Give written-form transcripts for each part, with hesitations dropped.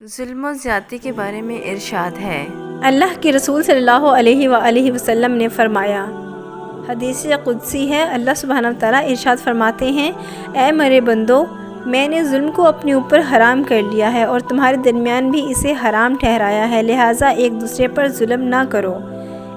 ظلم و زیادتی کے بارے میں ارشاد ہے۔ اللہ کے رسول صلی اللہ علیہ وآلہ وسلم نے فرمایا، حدیث قدسی ہے، اللہ سبحانہ وتعالیٰ ارشاد فرماتے ہیں، اے میرے بندو، میں نے ظلم کو اپنے اوپر حرام کر لیا ہے اور تمہارے درمیان بھی اسے حرام ٹھہرایا ہے، لہٰذا ایک دوسرے پر ظلم نہ کرو۔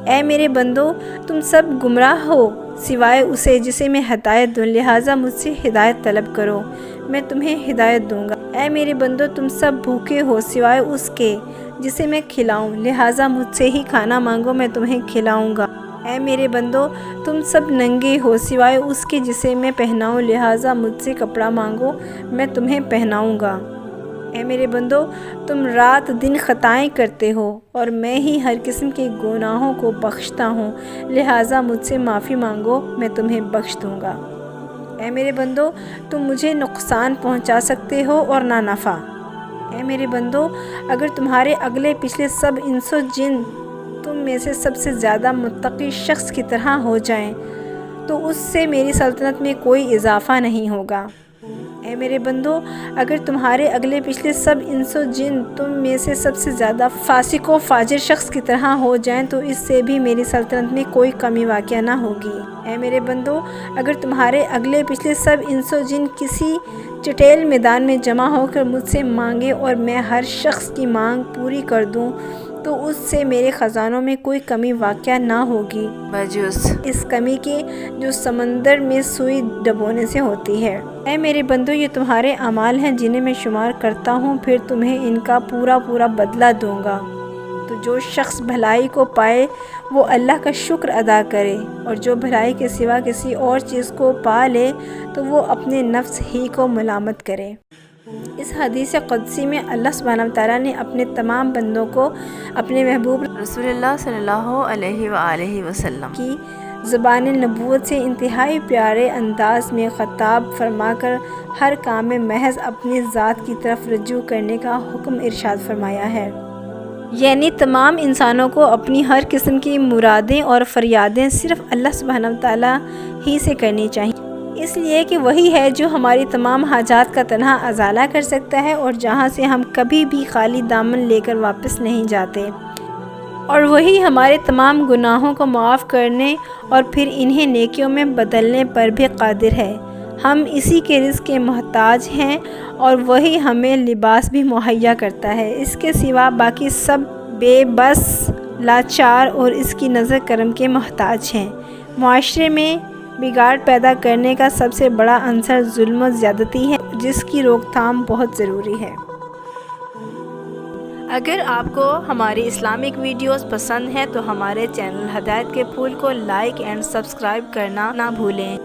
اے میرے بندو، تم سب گمراہ ہو سوائے اسے جسے میں ہدایت دوں، لہٰذا مجھ سے ہدایت طلب کرو، میں تمہیں ہدایت دوں گا۔ اے میرے بندو، تم سب بھوکے ہو سوائے اس کے جسے میں کھلاؤں، لہٰذا مجھ سے ہی کھانا مانگو، میں تمہیں کھلاؤں گا۔ اے میرے بندو، تم سب ننگے ہو سوائے اس کے جسے میں پہناؤں، لہٰذا مجھ سے کپڑا مانگو، میں تمہیں پہناؤں گا۔ اے میرے بندو، تم رات دن خطائیں کرتے ہو اور میں ہی ہر قسم کے گناہوں کو بخشتا ہوں، لہٰذا مجھ سے معافی مانگو، میں تمہیں بخش دوں گا۔ اے میرے بندو، تم مجھے نقصان پہنچا سکتے ہو اور نہ نفع۔ اے میرے بندو، اگر تمہارے اگلے پچھلے سب انس و جن تم میں سے سب سے زیادہ متقی شخص کی طرح ہو جائیں تو اس سے میری سلطنت میں کوئی اضافہ نہیں ہوگا۔ اے میرے بندو، اگر تمہارے اگلے پچھلے سب انس و جن تم میں سے سب سے زیادہ فاسق و فاجر شخص کی طرح ہو جائیں تو اس سے بھی میری سلطنت میں کوئی کمی واقع نہ ہوگی۔ اے میرے بندو، اگر تمہارے اگلے پچھلے سب انس و جن کسی چٹیل میدان میں جمع ہو کر مجھ سے مانگے اور میں ہر شخص کی مانگ پوری کر دوں تو اس سے میرے خزانوں میں کوئی کمی واقع نہ ہوگی بجز اس کمی کے جو سمندر میں سوئی ڈبونے سے ہوتی ہے۔ اے میرے بندو، یہ تمہارے اعمال ہیں جنہیں میں شمار کرتا ہوں، پھر تمہیں ان کا پورا بدلہ دوں گا۔ تو جو شخص بھلائی کو پائے وہ اللہ کا شکر ادا کرے، اور جو بھلائی کے سوا کسی اور چیز کو پا لے تو وہ اپنے نفس ہی کو ملامت کرے۔ اس حدیث قدسی میں اللہ سبحانہ وتعالیٰ نے اپنے تمام بندوں کو اپنے محبوب رسول اللہ صلی اللہ علیہ وآلہ وسلم کی زبان نبوت سے انتہائی پیارے انداز میں خطاب فرما کر ہر کام میں محض اپنی ذات کی طرف رجوع کرنے کا حکم ارشاد فرمایا ہے، یعنی تمام انسانوں کو اپنی ہر قسم کی مرادیں اور فریادیں صرف اللہ سبحانہ وتعالیٰ ہی سے کرنی چاہیے، اس لیے کہ وہی ہے جو ہماری تمام حاجات کا تنہا ازالہ کر سکتا ہے اور جہاں سے ہم کبھی بھی خالی دامن لے کر واپس نہیں جاتے، اور وہی ہمارے تمام گناہوں کو معاف کرنے اور پھر انہیں نیکیوں میں بدلنے پر بھی قادر ہے۔ ہم اسی کے رزق کے محتاج ہیں اور وہی ہمیں لباس بھی مہیا کرتا ہے، اس کے سوا باقی سب بے بس، لاچار اور اس کی نظر کرم کے محتاج ہیں۔ معاشرے میں بگاڑ پیدا کرنے کا سب سے بڑا عنصر ظلم و زیادتی ہے، جس کی روک تھام بہت ضروری ہے۔ اگر آپ کو ہماری اسلامک ویڈیوز پسند ہیں تو ہمارے چینل ہدایت کے پھول کو لائک اینڈ سبسکرائب کرنا نہ بھولیں۔